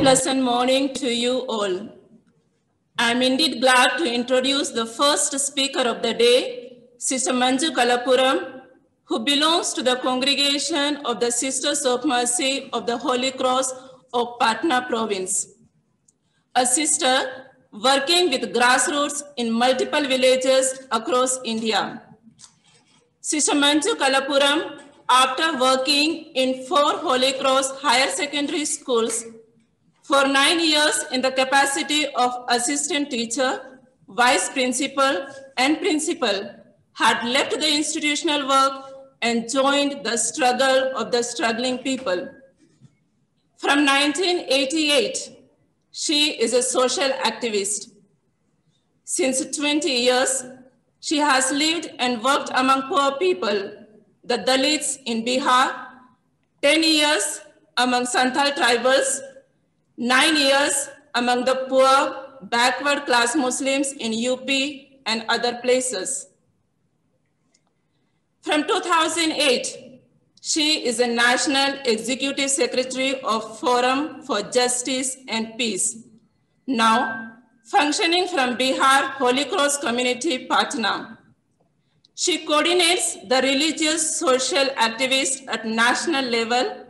pleasant morning to you all. I'm indeed glad to introduce the first speaker of the day, Sister Manju Kalapuram, who belongs to the congregation of the Sisters of Mercy of the Holy Cross of Patna province. A sister working with grassroots in multiple villages across India. Sister Manju Kalapuram, after working in 4 Holy Cross higher secondary schools for 9 years in the capacity of assistant teacher, vice principal, and principal, had left the institutional work and joined the struggle of the struggling people. From 1988, she is a social activist. Since 20 years, she has lived and worked among poor people, the Dalits in Bihar, 10 years among Santhal tribals, 9 years among the poor, backward class Muslims in UP and other places. From 2008, she is a National Executive Secretary of Forum for Justice and Peace, now functioning from Bihar Holy Cross Community, Patna. She coordinates the religious social activists at national level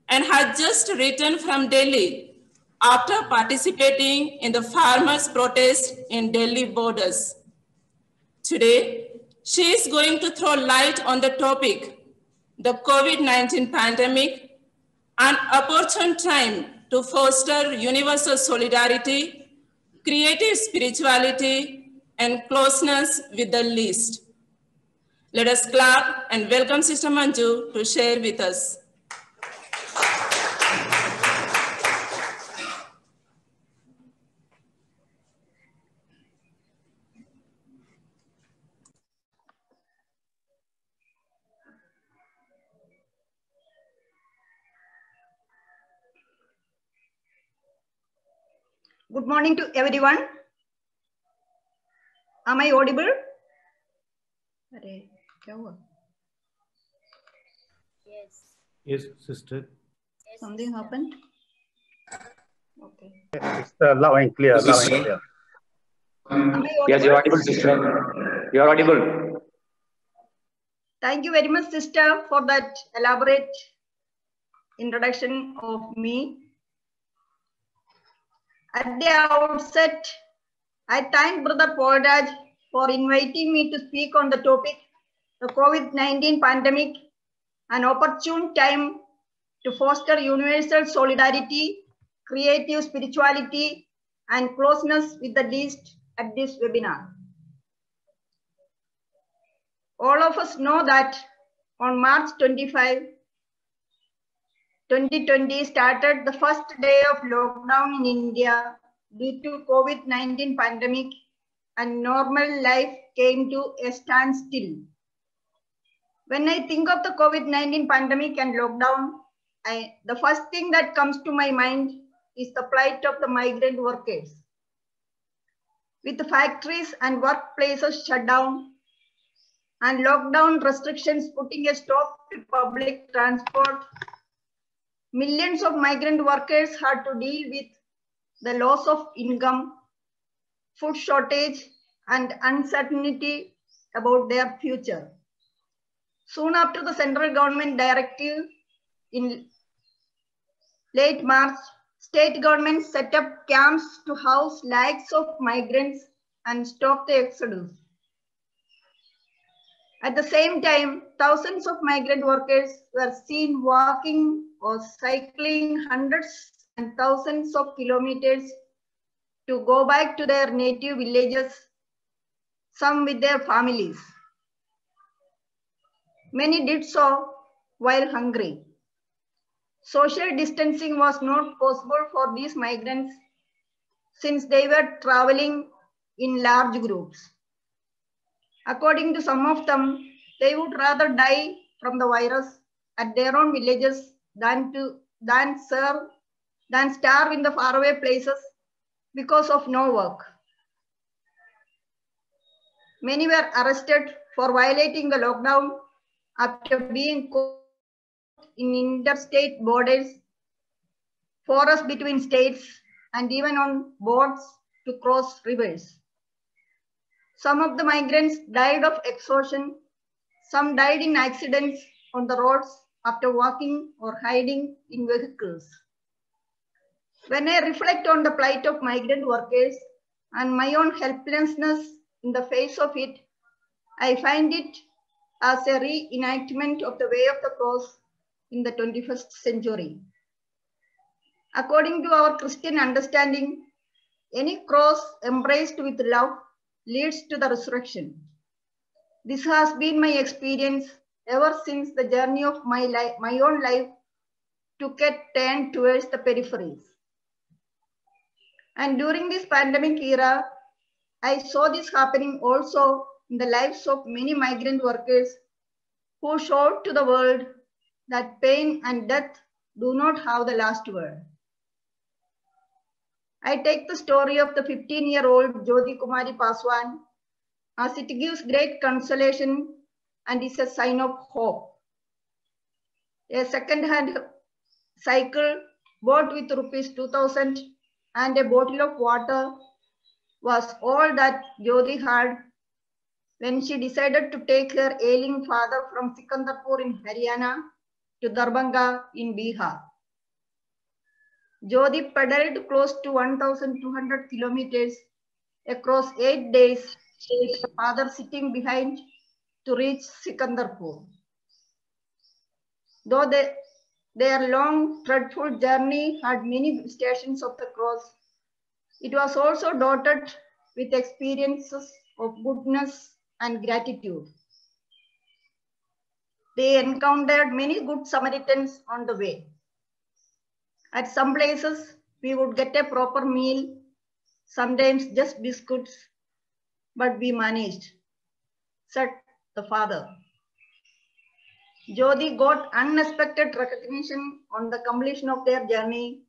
and has just returned from Delhi after participating in the farmers' protest in Delhi borders. Today, she is going to throw light on the topic, the COVID-19 pandemic, an opportune time to foster universal solidarity, creative spirituality, and closeness with the least. Let us clap and welcome Sister Manju to share with us. Good morning to everyone. Am I audible? Yes. Yes, sister. Something happened? Okay. It's loud and clear. Loud and clear. Yes, you're audible, sister. You're audible. Thank you very much, sister, for that elaborate introduction of me. At the outset, I thank Brother Poiraj for inviting me to speak on the topic, the COVID-19 pandemic, an opportune time to foster universal solidarity, creative spirituality, and closeness with the least at this webinar. All of us know that on March 25, 2020 started the first day of lockdown in India due to COVID-19 pandemic, and normal life came to a standstill. When I think of the COVID-19 pandemic and lockdown, the first thing that comes to my mind is the plight of the migrant workers. With the factories and workplaces shut down and lockdown restrictions putting a stop to public transport, millions of migrant workers had to deal with the loss of income, food shortage, and uncertainty about their future. Soon after the central government directive in late March, state governments set up camps to house lakhs of migrants and stop the exodus. At the same time, thousands of migrant workers were seen walking or cycling hundreds and thousands of kilometers to go back to their native villages, some with their families. Many did so while hungry. Social distancing was not possible for these migrants since they were traveling in large groups. According to some of them, they would rather die from the virus at their own villages than starve in the faraway places because of no work. Many were arrested for violating the lockdown after being caught in interstate borders forests between states, and even on boats to cross rivers. Some of the migrants died of exhaustion. Some died in accidents on the roads after walking or hiding in vehicles. When I reflect on the plight of migrant workers and my own helplessness in the face of it, I find it as a reenactment of the way of the cross in the 21st century. According to our Christian understanding, any cross embraced with love leads to the resurrection. This has been my experience ever since the journey of my own life took a turn towards the peripheries. And during this pandemic era, I saw this happening also in the lives of many migrant workers who showed to the world that pain and death do not have the last word. I take the story of the 15-year-old Jyoti Kumari Paswan as it gives great consolation and is a sign of hope. A second-hand cycle bought with ₹2,000 and a bottle of water was all that Jyoti had when she decided to take her ailing father from Sikandarpur in Haryana to Darbhanga in Bihar. Jyoti pedaled close to 1,200 kilometers across 8 days with her father sitting behind to reach Sikandarpur. Though their long, dreadful journey had many stations of the cross, it was also dotted with experiences of goodness and gratitude. They encountered many good Samaritans on the way. At some places, we would get a proper meal, sometimes just biscuits, but we managed, said the father. Jyoti got unexpected recognition on the completion of their journey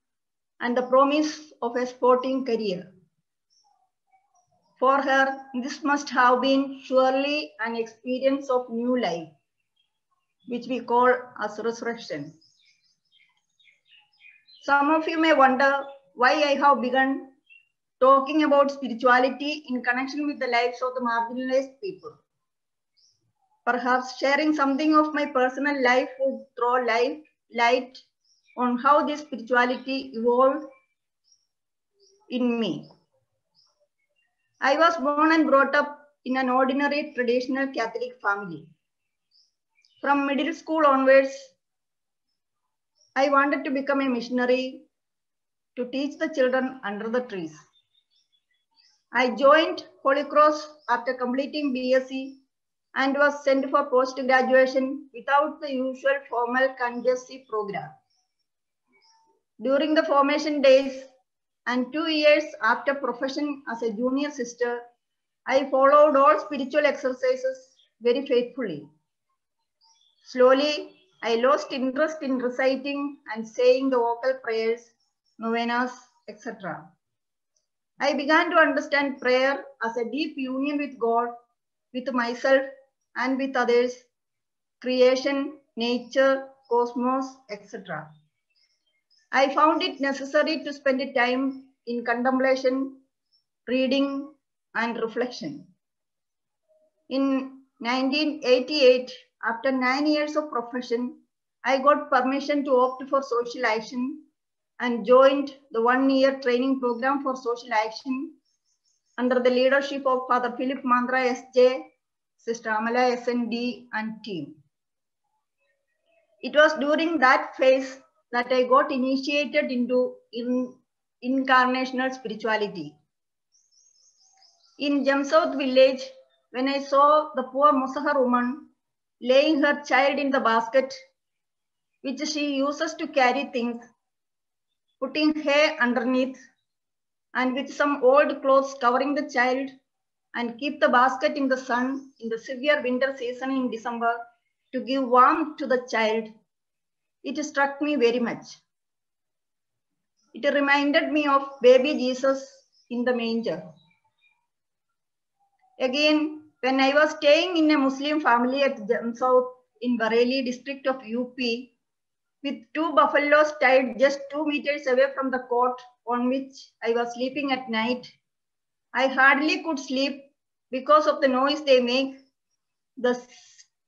and the promise of a sporting career. For her, this must have been surely an experience of new life, which we call as resurrection. Some of you may wonder why I have begun talking about spirituality in connection with the lives of the marginalized people. Perhaps sharing something of my personal life would throw light on how this spirituality evolved in me. I was born and brought up in an ordinary traditional Catholic family. From middle school onwards, I wanted to become a missionary to teach the children under the trees. I joined Holy Cross after completing BSc and was sent for post-graduation without the usual formal conjugacy program. During the formation days and 2 years after profession as a junior sister, I followed all spiritual exercises very faithfully. Slowly, I lost interest in reciting and saying the vocal prayers, novenas, etc. I began to understand prayer as a deep union with God, with myself and with others, creation, nature, cosmos, etc. I found it necessary to spend time in contemplation, reading, and reflection. In 1988, after 9 years of profession, I got permission to opt for social action and joined the 1-year training program for social action under the leadership of Father Philip Mandra SJ, Sister Amala SND, and team. It was during that phase that I got initiated into incarnational spirituality. In Jamsouth village, when I saw the poor Musahar woman laying her child in the basket, which she uses to carry things, putting hay underneath, and with some old clothes covering the child, and keep the basket in the sun in the severe winter season in December to give warmth to the child, it struck me very much. It reminded me of baby Jesus in the manger. Again, when I was staying in a Muslim family at Jamsouth in Bareilly district of UP, with 2 buffaloes tied just 2 meters away from the cot on which I was sleeping at night. I hardly could sleep because of the noise they make, the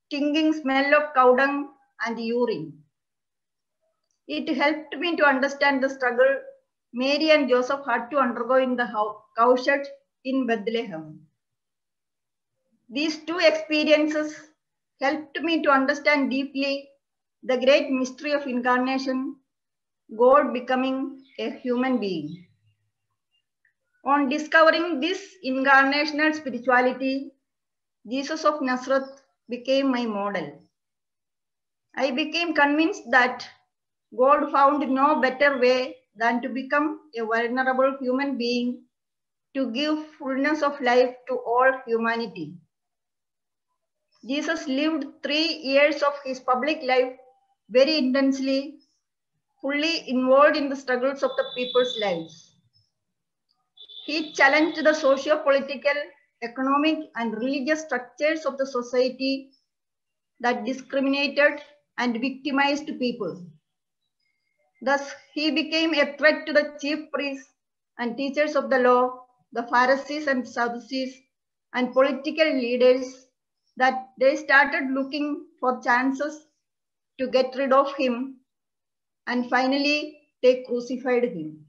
stinging smell of cow dung and urine. It helped me to understand the struggle Mary and Joseph had to undergo in the cowshed in Bethlehem. These 2 experiences helped me to understand deeply the great mystery of incarnation, God becoming a human being. On discovering this incarnational spirituality, Jesus of Nazareth became my model. I became convinced that God found no better way than to become a vulnerable human being to give fullness of life to all humanity. Jesus lived 3 years of his public life very intensely, fully involved in the struggles of the people's lives. He challenged the socio-political, economic, and religious structures of the society that discriminated and victimized people. Thus, he became a threat to the chief priests and teachers of the law, the Pharisees and Sadducees, and political leaders, that they started looking for chances to get rid of him, and finally they crucified him.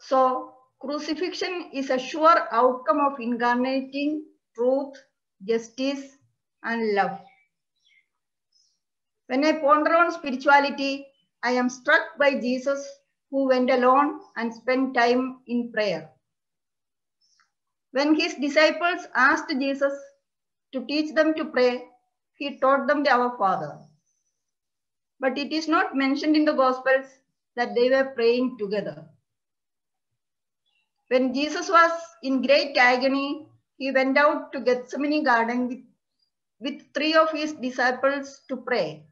So, crucifixion is a sure outcome of incarnating truth, justice, and love. When I ponder on spirituality, I am struck by Jesus, who went alone and spent time in prayer. When his disciples asked Jesus to teach them to pray, he taught them the Our Father. But it is not mentioned in the Gospels that they were praying together. When Jesus was in great agony, he went out to Gethsemane garden with 3 of his disciples to pray.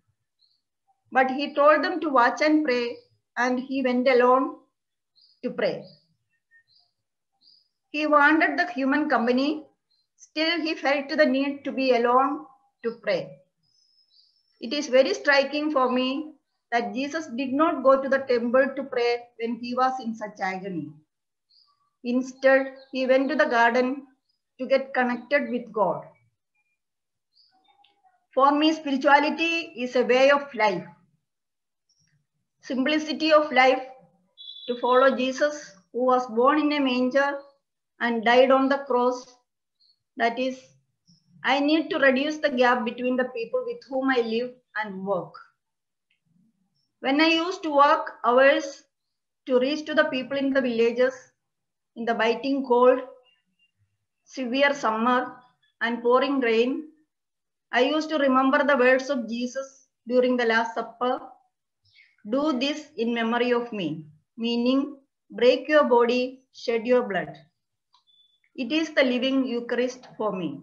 But he told them to watch and pray, and he went alone to pray. He wanted the human company, still he felt the need to be alone to pray. It is very striking for me that Jesus did not go to the temple to pray when he was in such agony. Instead, he went to the garden to get connected with God. For me, spirituality is a way of life. Simplicity of life, to follow Jesus, who was born in a manger and died on the cross. That is, I need to reduce the gap between the people with whom I live and work. When I used to work hours to reach to the people in the villages in the biting cold, severe summer, and pouring rain, I used to remember the words of Jesus during the Last Supper. Do this in memory of me, meaning break your body, shed your blood. It is the living Eucharist for me.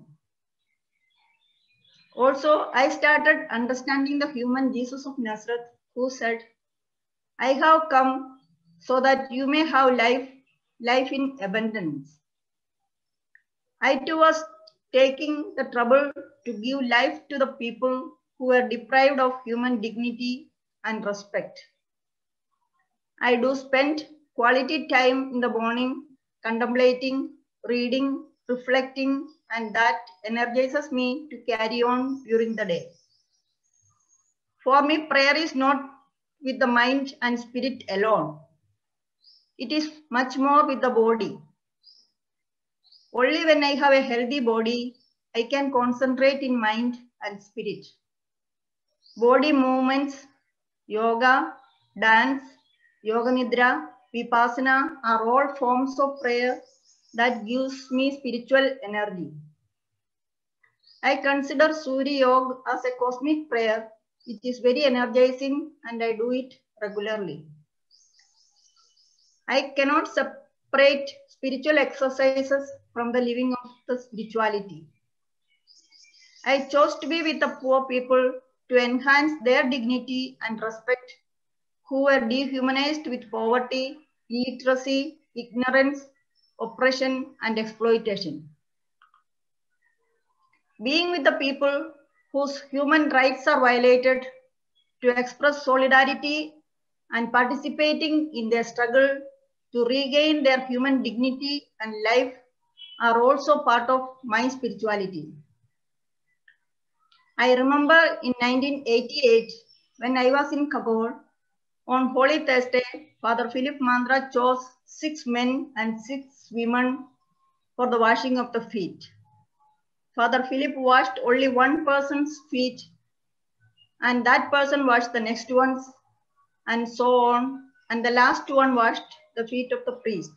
Also, I started understanding the human Jesus of Nazareth, who said, I have come so that you may have life in abundance. I too was taking the trouble to give life to the people who were deprived of human dignity and respect. I do spend quality time in the morning contemplating, reading, reflecting, and that energizes me to carry on during the day. For me, prayer is not with the mind and spirit alone. It is much more with the body. Only when I have a healthy body, I can concentrate in mind and spirit. Body movements, yoga, dance, yoga nidra, vipassana are all forms of prayer that gives me spiritual energy. I consider Surya Yoga as a cosmic prayer. It is very energizing and I do it regularly. I cannot separate spiritual exercises from the living of the spirituality. I chose to be with the poor people to enhance their dignity and respect, who were dehumanized with poverty, illiteracy, ignorance, oppression, and exploitation. Being with the people whose human rights are violated, to express solidarity and participating in their struggle to regain their human dignity and life are also part of my spirituality. I remember in 1988, when I was in Kabul, on Holy Thursday, Father Philip Mandra chose 6 men and 6 women for the washing of the feet. Father Philip washed only one person's feet, and that person washed the next one's, and so on, and the last one washed the feet of the priest.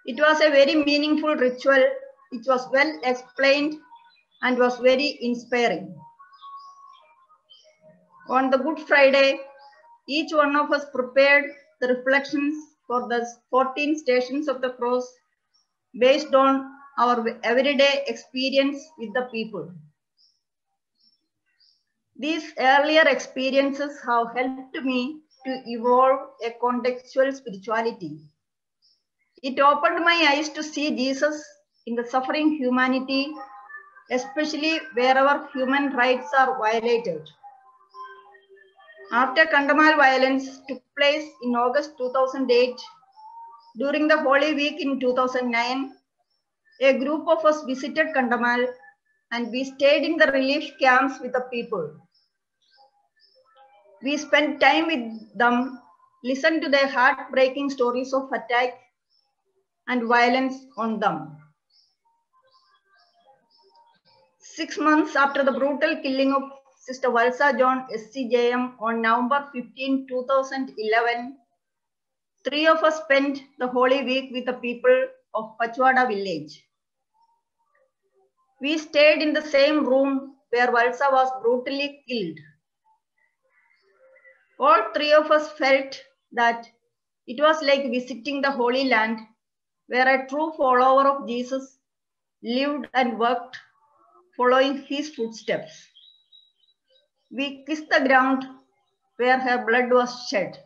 It was a very meaningful ritual. It was well explained and was very inspiring. On the Good Friday, each one of us prepared the reflections for the 14 stations of the cross based on our everyday experience with the people. These earlier experiences have helped me to evolve a contextual spirituality. It opened my eyes to see Jesus in the suffering humanity, especially wherever human rights are violated. After Kandamal violence took place in August 2008, during the Holy Week in 2009, a group of us visited Kandamal and we stayed in the relief camps with the people. We spent time with them, listened to their heartbreaking stories of attack and violence on them. 6 months after the brutal killing of Sister Valsa John SCJM on November 15, 2011, 3 of us spent the Holy Week with the people of Pachwada village. We stayed in the same room where Valsa was brutally killed. All 3 of us felt that it was like visiting the Holy Land, where a true follower of Jesus lived and worked, following his footsteps. We kissed the ground where her blood was shed.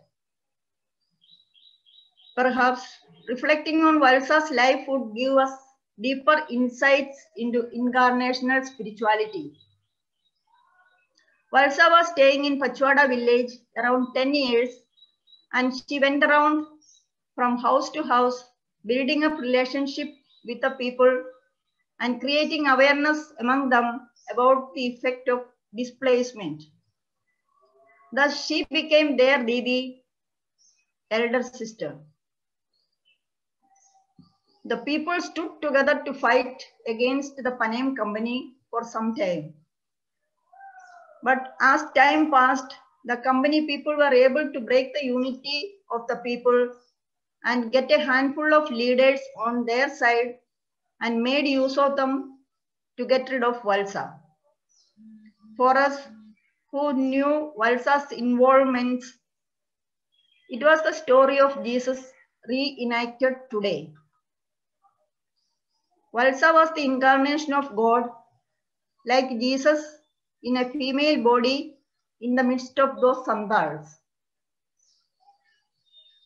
Perhaps reflecting on Valsa's life would give us deeper insights into incarnational spirituality. Valsa was staying in Pachwada village around 10 years, and she went around from house to house, building up relationship with the people and creating awareness among them about the effect of displacement. Thus, she became their Didi, elder sister. The people stood together to fight against the Panem Company for some time. But as time passed, the company people were able to break the unity of the people and get a handful of leaders on their side and made use of them to get rid of Valsa. For us who knew Valsa's involvements, it was the story of Jesus reenacted today. Valsa was the incarnation of God, like Jesus in a female body in the midst of those sandals.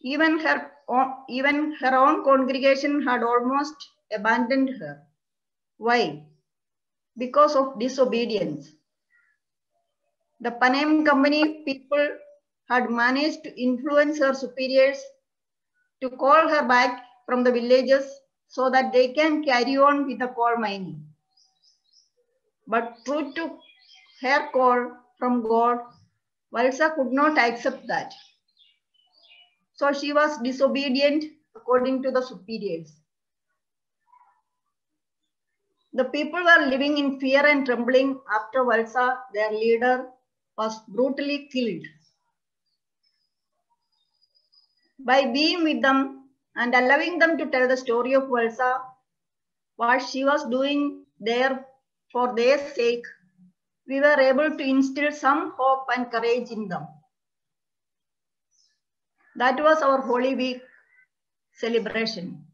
Even her own congregation had almost abandoned her. Why? Because of disobedience. The Panem Company people had managed to influence her superiors to call her back from the villages so that they can carry on with the coal mining. But true to her call from God, Valsa could not accept that. So she was disobedient according to the superiors. The people were living in fear and trembling after Valsa, their leader, was brutally killed. By being with them and allowing them to tell the story of Valsa, what she was doing there for their sake, we were able to instill some hope and courage in them. That was our Holy Week celebration.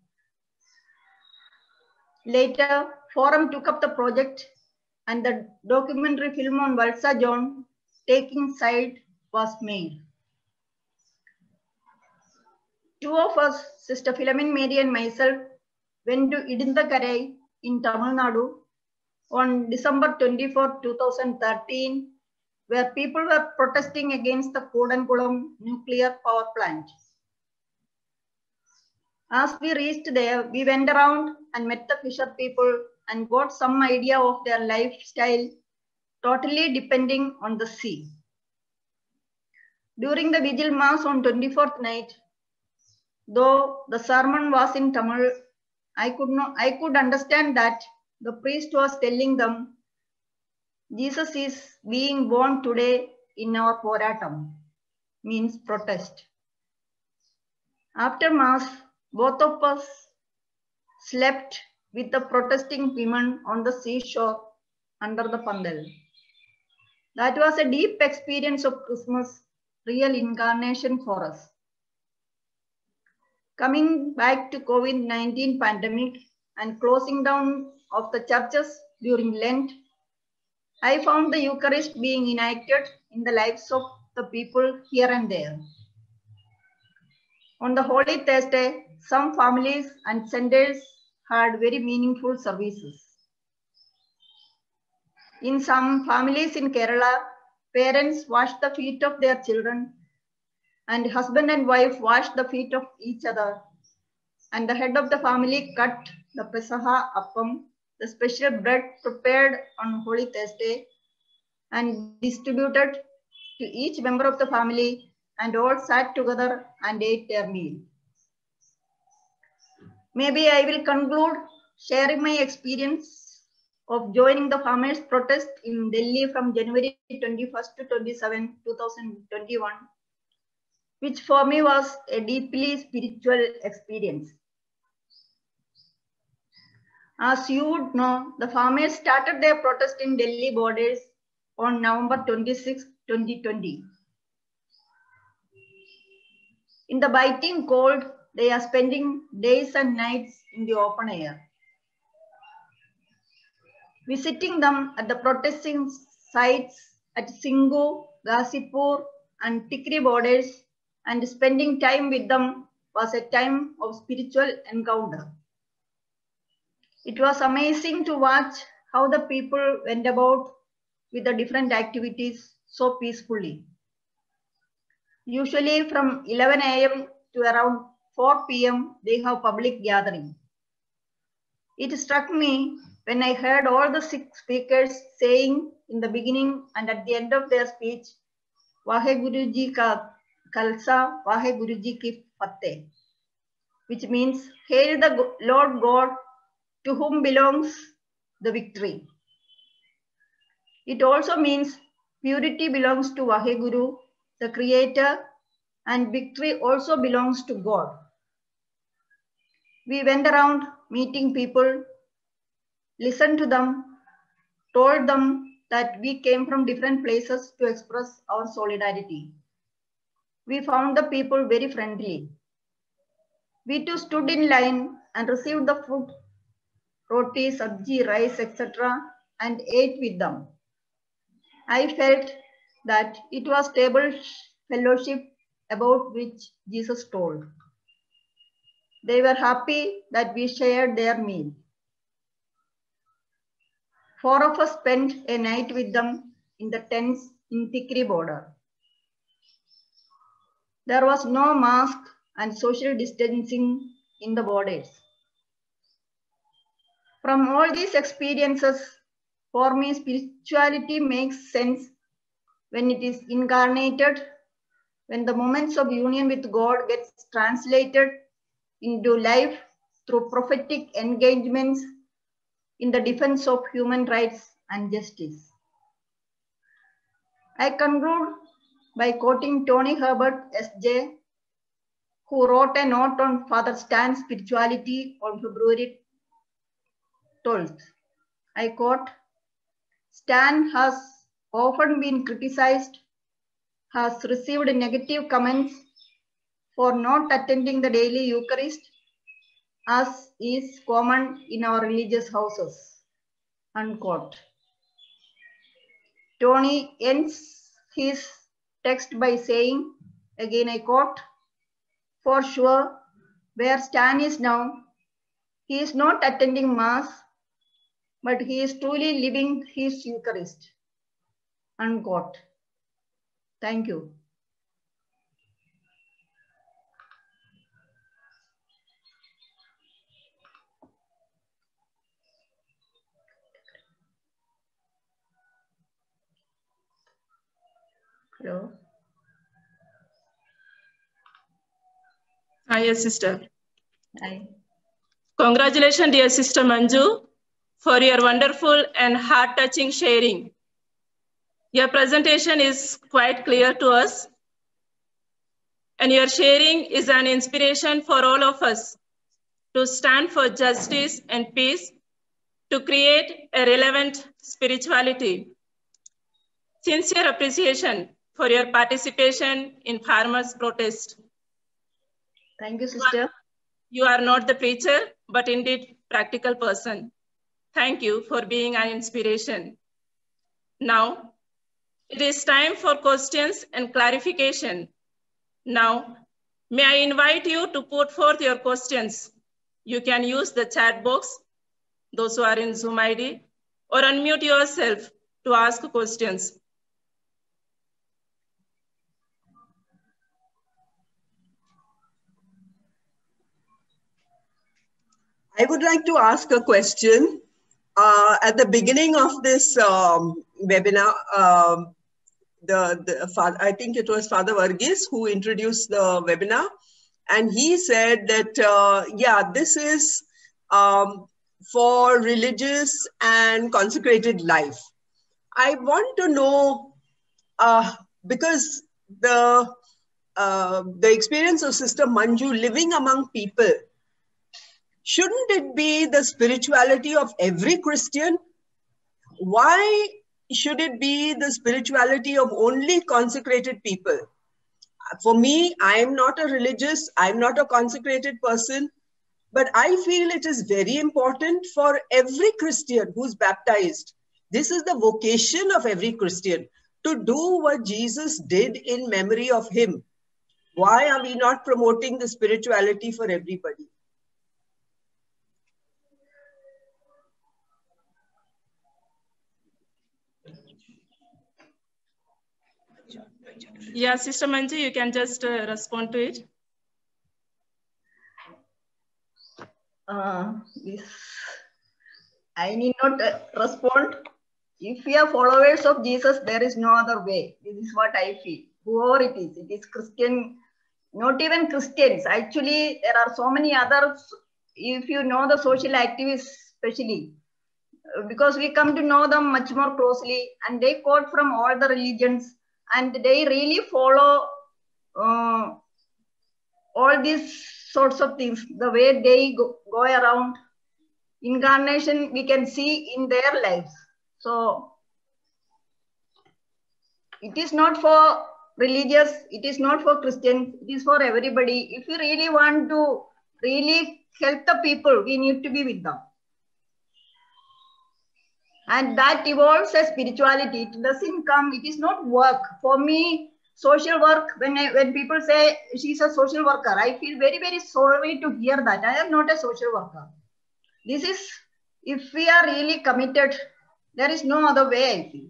Later, Forum took up the project and the documentary film on Valsa John, Taking Side, was made. 2 of us, Sister Philomene Mary and myself, went to Idintakarai in Tamil Nadu on December 24, 2013 where people were protesting against the Kudankulam nuclear power plant. As we reached there, we went around and met the fisher people and got some idea of their lifestyle, totally depending on the sea. During the vigil mass on 24th night, though the sermon was in Tamil, I could understand that the priest was telling them, Jesus is being born today in our Poratam, means protest. After mass, both of us slept with the protesting women on the seashore under the pandal. That was a deep experience of Christmas, real incarnation for us. Coming back to COVID-19 pandemic and closing down of the churches during Lent, I found the Eucharist being enacted in the lives of the people here and there. On the Holy Thursday, some families and centers had very meaningful services. In some families in Kerala, parents washed the feet of their children, and husband and wife washed the feet of each other, and the head of the family cut the Pesaha Appam, the special bread prepared on Holy Thursday, and distributed to each member of the family, and all sat together and ate their meal. Maybe I will conclude sharing my experience of joining the farmers' protest in Delhi from January 21st to 27, 2021, which for me was a deeply spiritual experience. As you would know, the farmers started their protest in Delhi borders on November 26, 2020. In the biting cold, they are spending days and nights in the open air. Visiting them at the protesting sites at Singhu, Ghazipur and Tikri borders and spending time with them was a time of spiritual encounter. It was amazing to watch how the people went about with the different activities so peacefully. Usually from 11 a.m. to around 4 p.m. they have public gathering. It struck me when I heard all the 6 speakers saying in the beginning and at the end of their speech, Vaheguru Ji ka Khalsa, Vaheguru Ji ki Fateh, which means, hail the Lord God to whom belongs the victory. It also means purity belongs to Vaheguru, the Creator, and victory also belongs to God. We went around meeting people, listened to them, told them that we came from different places to express our solidarity. We found the people very friendly. We too stood in line and received the food, roti, sabji, rice, etc. and ate with them. I felt that it was table fellowship about which Jesus told. They were happy that we shared their meal. 4 of us spent a night with them in the tents in Tikri border. There was no mask and social distancing in the borders. From all these experiences, for me, spirituality makes sense when it is incarnated, when the moments of union with God gets translated into life through prophetic engagements in the defense of human rights and justice. I conclude by quoting Tony Herbert, S.J., who wrote a note on Father Stan's spirituality on February 12th. I quote, Stan has often been criticized, has received negative comments for not attending the daily Eucharist, as is common in our religious houses, unquote. Tony ends his text by saying, again I quote, for sure, where Stan is now, he is not attending Mass, but he is truly living his Eucharist, unquote. Thank you. Hello. Hi, sister. Hi. Congratulations, dear Sister Manju, for your wonderful and heart-touching sharing. Your presentation is quite clear to us, and your sharing is an inspiration for all of us to stand for justice and peace, to create a relevant spirituality. Sincere appreciation for your participation in farmers' protest. Thank you, sister. You are not the preacher, but indeed practical person. Thank you for being an inspiration. Now, it is time for questions and clarification. Now, may I invite you to put forth your questions. You can use the chat box, those who are in Zoom ID, or unmute yourself to ask questions. I would like to ask a question. At the beginning of this webinar, I think it was Father Varghese who introduced the webinar, and he said that, yeah, this is for religious and consecrated life. I want to know, because the experience of Sister Manju living among people, shouldn't it be the spirituality of every Christian? Why should it be the spirituality of only consecrated people? For me, I am not a religious, I'm not a consecrated person, but I feel it is very important for every Christian who's baptized. This is the vocation of every Christian, to do what Jesus did in memory of him. Why are we not promoting the spirituality for everybody? Yeah, Sister Manju, you can just respond to it. Yes. I need not respond. If we are followers of Jesus, there is no other way. This is what I feel. Whoever it is Christian, not even Christians. Actually, there are so many others. If you know the social activists, especially, because we come to know them much more closely, and they quote from all the religions, and they really follow all these sorts of things. The way they go around, incarnation we can see in their lives. So it is not for religious, it is not for Christians, it is for everybody. If you really want to really help the people, we need to be with them. And that evolves as spirituality. It doesn't come, it is not work. For me, social work, when people say she's a social worker, I feel very, very sorry to hear that. I am not a social worker. This is, if we are really committed, there is no other way, I feel.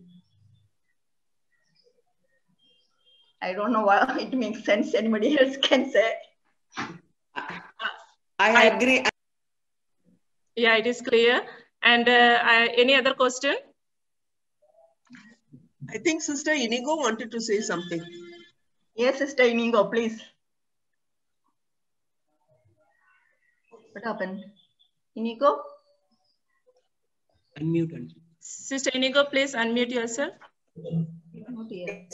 I don't know why it makes sense. Anybody else can say. I agree. Yeah, it is clear. And any other question? I think Sister Inigo wanted to say something. Yes, Sister Inigo, please. What happened? Inigo? Unmute. Sister Inigo, please unmute yourself. Not here.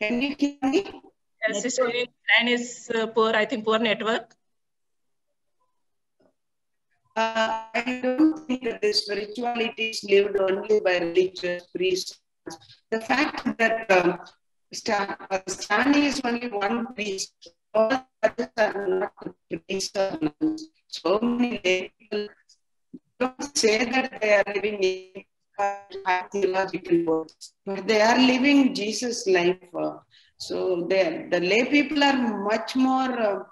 Can you hear me? Yes, Sister Inigo, line is poor, I think poor network. I don't think that the spirituality is lived only by religious priests. The fact that Stan is only one priest, all others are not priests or nuns. So many people don't say that they are living in theological words, but they are living Jesus' life. So the lay people are much more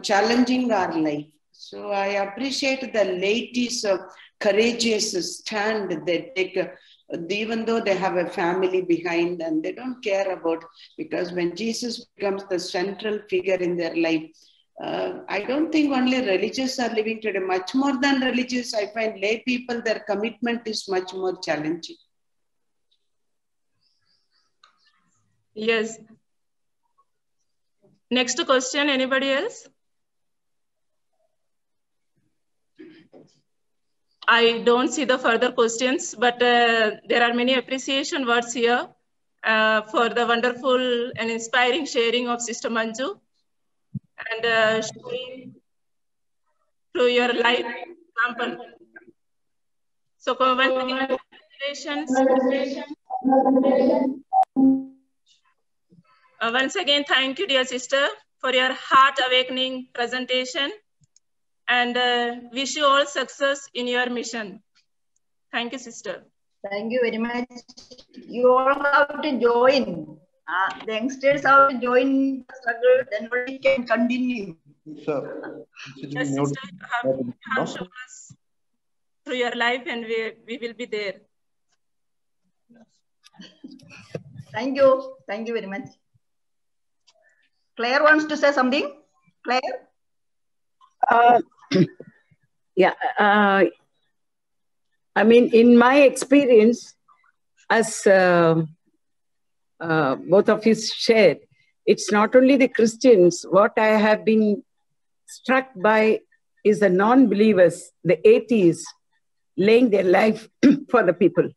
challenging our life. So I appreciate the ladies' courageous stand they take, even though they have a family behind and they don't care about, because when Jesus becomes the central figure in their life, I don't think only religious are living today. Much more than religious, I find lay people, their commitment is much more challenging. Yes. Next question, anybody else? I don't see the further questions, but there are many appreciation words here for the wonderful and inspiring sharing of Sister Manju and showing through your life example. So once again, congratulations. Once again, thank you, dear sister, for your heart-awakening presentation, and wish you all success in your mission. Thank you, sister. Thank you very much. You all have to join. The youngsters have to join the struggle, then we can continue. Sir, Yes, sister, you have shown us through your life, and we will be there. Thank you. Thank you very much. Claire wants to say something. Claire? Yeah. I mean, in my experience, as both of you shared, it's not only the Christians. What I have been struck by is the non-believers, the atheists, laying their life for the people.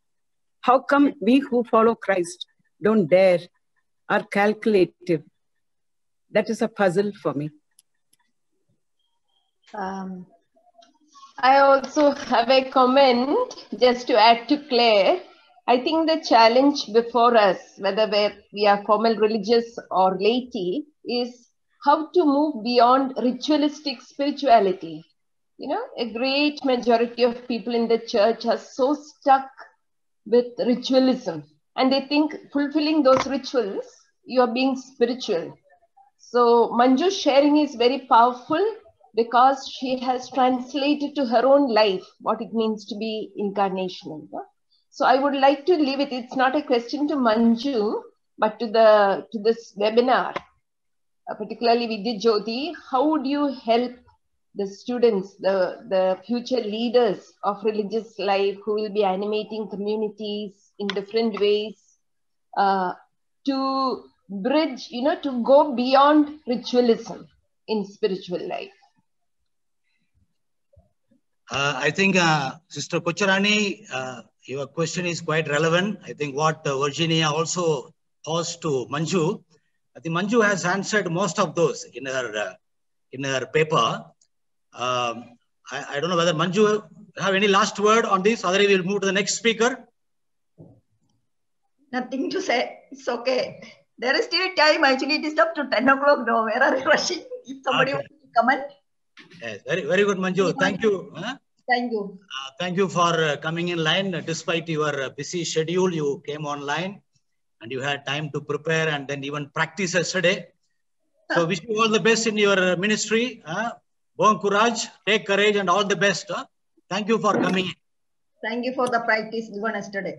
How come we who follow Christ don't dare, are calculative? That is a puzzle for me. I also have a comment just to add to Claire. I think the challenge before us, whether we are formal religious or laity, is how to move beyond ritualistic spirituality. You know, a great majority of people in the church are so stuck with ritualism, and they think fulfilling those rituals, you are being spiritual. So Manju's sharing is very powerful because she has translated to her own life what it means to be incarnational. So I would like to leave it. It's not a question to Manju, but to this webinar, particularly Vidya Jyoti. How would you help the students, the future leaders of religious life who will be animating communities in different ways to bridge, you know, to go beyond ritualism in spiritual life? I think Sister Kocharani, your question is quite relevant. I think what Virginia also posed to Manju, I think Manju has answered most of those in her paper. I don't know whether Manju have any last word on this, otherwise we'll move to the next speaker. Nothing to say. It's okay. There is still time. Actually, it is up to 10 o'clock now. Where are you rushing? If somebody wants to comment. Yes, very good, Manju. Thank you. Thank you. Thank you for coming in line. Despite your busy schedule, you came online and you had time to prepare and then even practice yesterday. So wish you all the best in your ministry. Bon courage, take courage and all the best. Thank you for coming in. Thank you for the practice given yesterday.